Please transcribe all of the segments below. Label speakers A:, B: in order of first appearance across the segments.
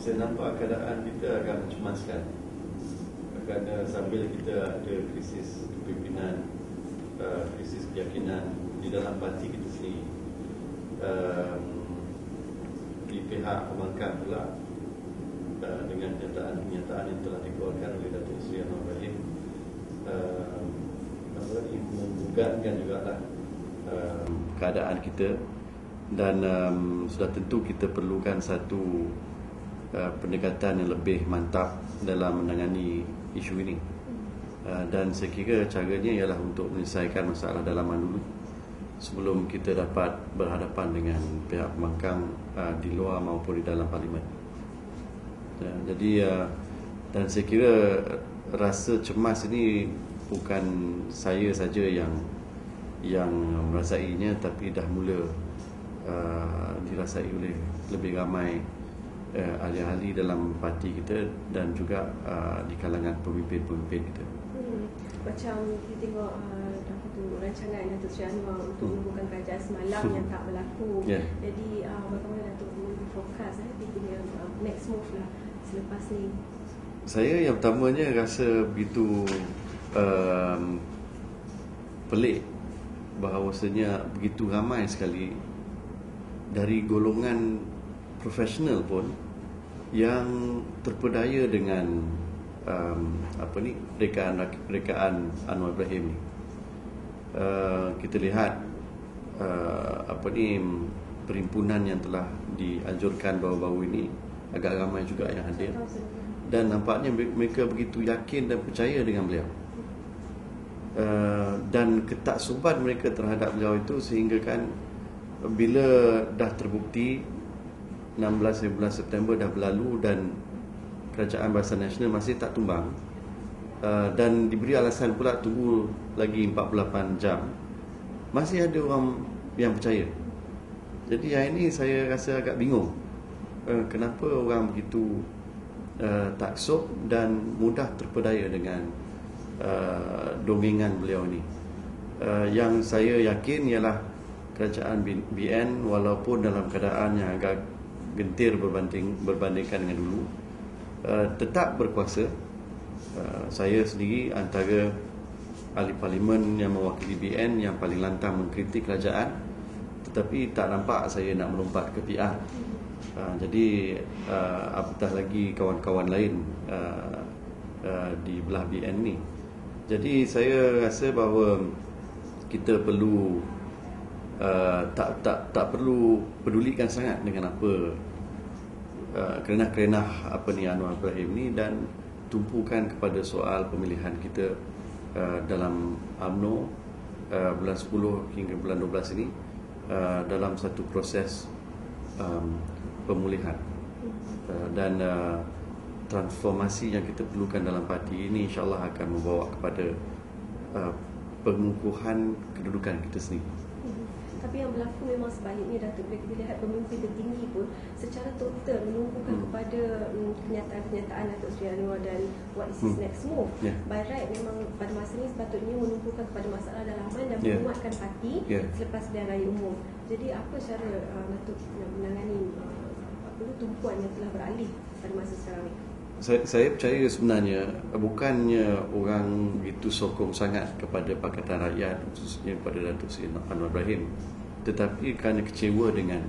A: saya nampak keadaan kita agak mencemaskan kerana sambil kita ada krisis kepimpinan, krisis keyakinan di dalam parti kita sendiri, di pihak pembangkang pula, dengan kenyataan yang telah dikeluarkan oleh Datuk Seri Anwar Ibrahim, membugatkan jugalah keadaan kita, dan sudah tentu kita perlukan satu pendekatan yang lebih mantap dalam menangani isu ini. Dan saya kira caranya ialah untuk menyelesaikan masalah dalaman dulu sebelum kita dapat berhadapan dengan pihak pembangkang di luar maupun di dalam parlimen. Jadi dan saya kira rasa cemas ini bukan saya saja yang merasainya, tapi dah mula dirasai oleh lebih ramai ahli-ahli dalam parti kita dan juga di kalangan pemimpin-pemimpin kita.
B: Macam kita tengok rancangan Datuk Seri Anwar untuk menubuhkan kerajaan semalam yang tak berlaku. Jadi bagaimana Datuk fokus dia punya next move lah selepas ni?
A: Saya yang pertamanya rasa begitu pelik bahawasanya begitu ramai sekali dari golongan profesional pun yang terpedaya dengan rekaan Anwar Ibrahim ni. Kita lihat perhimpunan yang telah dianjurkan baru-baru ini agak ramai juga yang hadir, dan nampaknya mereka begitu yakin dan percaya dengan beliau, dan ketaksuban mereka terhadap beliau itu sehingga kan bila dah terbukti 16 September dah berlalu dan Kerajaan Barisan Nasional masih tak tumbang, dan diberi alasan pula tunggu lagi 48 jam, masih ada orang yang percaya. Jadi yang ini saya rasa agak bingung, kenapa orang begitu taksub dan mudah terpedaya dengan dongengan beliau ni. Yang saya yakin ialah kerajaan BN walaupun dalam keadaan yang agak gentir berbandingkan dengan dulu, tetap berkuasa. Saya sendiri antara ahli parlimen yang mewakili BN yang paling lantang mengkritik kerajaan, tetapi tak nampak saya nak melompat ke PR. Jadi apatah lagi kawan-kawan lain di belah BN ni. Jadi saya rasa bahawa kita perlu tak perlu pedulikan sangat dengan apa kerenah-kerenah Anwar Ibrahim ni, dan tumpukan kepada soal pemilihan kita dalam UMNO bulan 10 hingga bulan 12 ini dalam satu proses pemulihan dan transformasi yang kita perlukan dalam parti ini, insyaAllah akan membawa kepada pengukuhan kedudukan kita sendiri.
B: Tapi yang berlaku memang sebaliknya, Datuk. Bila kita lihat pemimpin tertinggi pun secara total menumpukan kepada kenyataan-kenyataan Datuk Seri Anwar dan what is his next move. By right memang pada masa ini sepatutnya menumpukan kepada masalah dalaman dan menguatkan parti selepas pilihan raya umum. Jadi apa cara Datuk menangani tumpuan yang telah beralih pada masa sekarang ini?
A: Saya percaya sebenarnya bukannya orang begitu sokong sangat kepada Pakatan Rakyat, khususnya kepada Datuk Seri Anwar Ibrahim, tetapi kerana kecewa dengan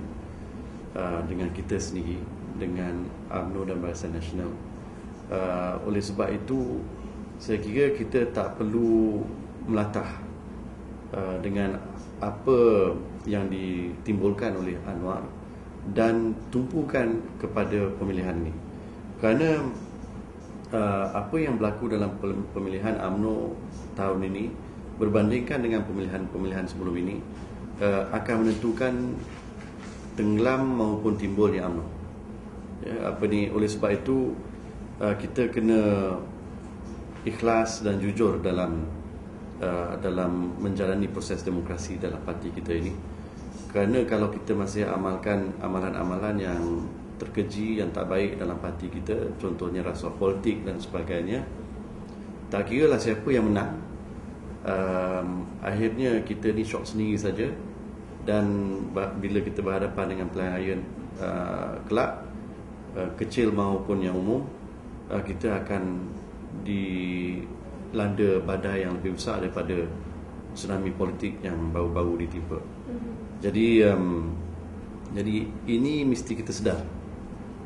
A: kita sendiri, dengan UMNO dan Barisan Nasional. Oleh sebab itu saya kira kita tak perlu melatah dengan apa yang ditimbulkan oleh Anwar dan tumpukan kepada pemilihan ini. Kerana apa yang berlaku dalam pemilihan UMNO tahun ini berbandingkan dengan pemilihan sebelum ini akan menentukan tenggelam maupun timbulnya UMNO. Oleh sebab itu kita kena ikhlas dan jujur dalam menjalani proses demokrasi dalam parti kita ini. Kerana kalau kita masih amalkan amalan-amalan yang terkeji, yang tak baik dalam parti kita, contohnya rasuah politik dan sebagainya, tak kira lah siapa yang menang, akhirnya kita ni syok sendiri saja. Dan bila kita berhadapan dengan pilihan raya kelak, kecil maupun yang umum, kita akan dilanda badai yang lebih besar daripada tsunami politik yang baru-baru ditimpa. Jadi ini mesti kita sedar,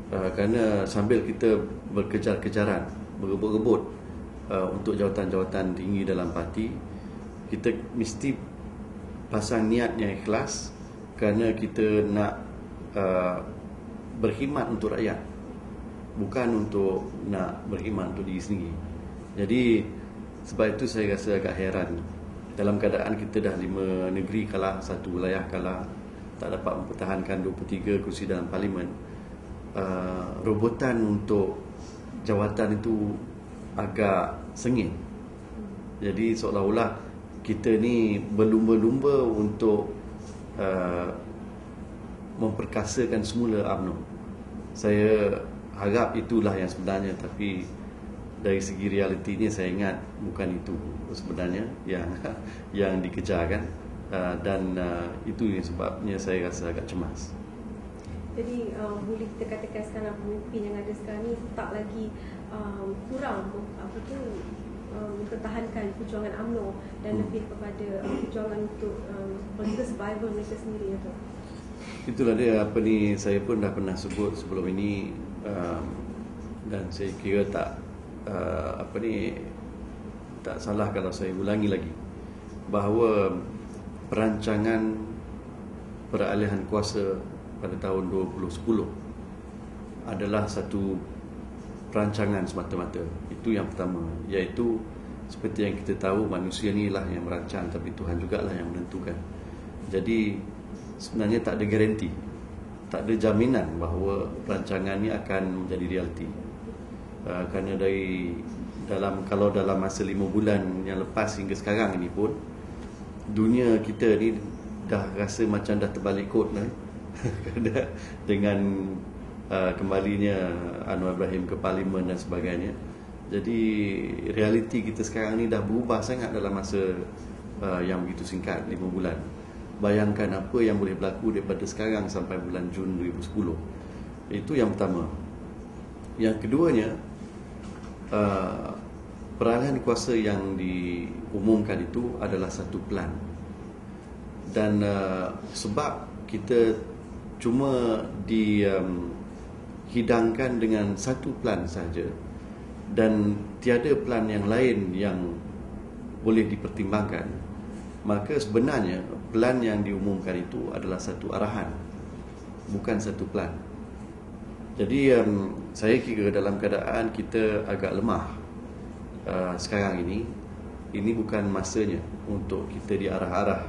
A: kerana sambil kita berkejar-kejaran, berebut-rebut untuk jawatan-jawatan tinggi dalam parti, kita mesti pasang niat yang ikhlas, kerana kita nak berkhidmat untuk rakyat, bukan untuk nak berkhidmat untuk diri sendiri. Jadi sebab itu saya rasa agak heran, dalam keadaan kita dah 5 negeri kalah, 1 wilayah kalah, tak dapat mempertahankan 23 kursi dalam parlimen, rebutan untuk jawatan itu agak sengit. Jadi seolah-olah kita ni berlumba-lumba untuk memperkasakan semula UMNO. Saya harap itulah yang sebenarnya, tapi dari segi realitinya saya ingat bukan itu sebenarnya yang dikejarkan, dan itu yang sebabnya saya rasa agak cemas.
B: Jadi boleh kita katakan sekarang pemimpin yang ada sekarang ni tak lagi kurang mempertahankan perjuangan UMNO dan lebih kepada perjuangan untuk political survival mereka sendiri, tu.
A: Itulah dia saya pun dah pernah sebut sebelum ini, dan saya kira tak salah kalau saya ulangi lagi, bahawa perancangan peralihan kuasa pada tahun 2010 adalah satu perancangan semata-mata. Itu yang pertama, iaitu seperti yang kita tahu, manusia ni lah yang merancang, tapi Tuhan jugalah yang menentukan. Jadi sebenarnya tak ada garanti, tak ada jaminan bahawa perancangan ni akan menjadi realiti. Kerana kalau dalam masa 5 bulan yang lepas hingga sekarang ini pun, dunia kita ni dah rasa macam dah terbalik kod dengan kembalinya Anwar Ibrahim ke parlimen dan sebagainya. Jadi realiti kita sekarang ni dah berubah sangat dalam masa yang begitu singkat, 5 bulan. Bayangkan apa yang boleh berlaku daripada sekarang sampai bulan Jun 2010. Itu yang pertama. Yang keduanya, peralihan kuasa yang diumumkan itu adalah satu plan. Dan sebab kita cuma dihidangkan dengan satu plan saja, dan tiada plan yang lain yang boleh dipertimbangkan, maka sebenarnya plan yang diumumkan itu adalah satu arahan, bukan satu plan. Jadi saya kira dalam keadaan kita agak lemah sekarang ini bukan masanya untuk kita diarah-arah.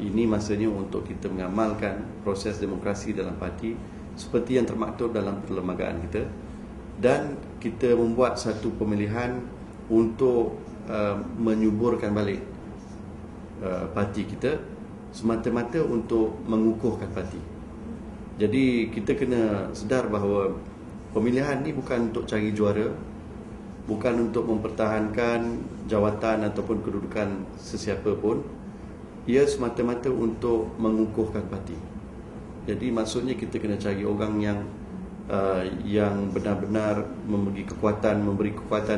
A: Ini masanya untuk kita mengamalkan proses demokrasi dalam parti seperti yang termaktub dalam perlembagaan kita, dan kita membuat satu pemilihan untuk menyuburkan balik parti kita, semata-mata untuk mengukuhkan parti. Jadi kita kena sedar bahawa pemilihan ni bukan untuk cari juara, bukan untuk mempertahankan jawatan ataupun kedudukan sesiapa pun. Ia semata-mata untuk mengukuhkan parti. Jadi maksudnya kita kena cari orang yang benar-benar memberi kekuatan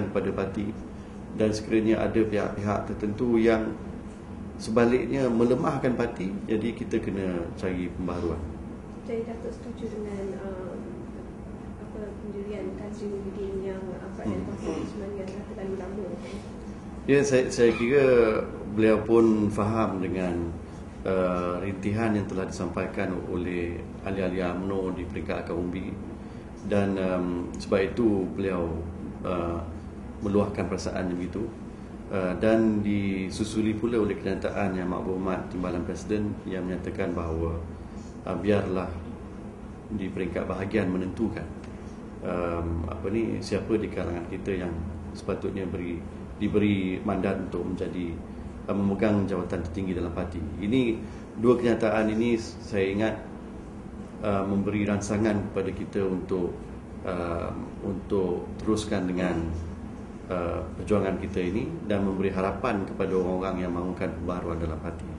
A: kepada parti, dan sekiranya ada pihak-pihak tertentu yang sebaliknya melemahkan parti, jadi kita kena cari pembaharuan.
B: Jadi Datuk setuju dengan pendirian Tan Sri Muhyiddin yang Peradilan Konstitusi yang telah terlalu lama?
A: Ya, saya kira beliau pun faham dengan rintihan yang telah disampaikan oleh ahli-ahli UMNO di peringkat akar umbi, dan sebab itu beliau meluahkan perasaannya begitu, dan disusuli pula oleh kenyataan Yang Maha Timbalan Presiden yang menyatakan bahawa biarlah di peringkat bahagian menentukan siapa di kalangan kita yang sepatutnya diberi mandat untuk menjadi memegang jawatan tertinggi dalam parti. Ini dua kenyataan ini saya ingat memberi rangsangan kepada kita untuk teruskan dengan perjuangan kita ini, dan memberi harapan kepada orang-orang yang mahukan pembaharuan dalam parti.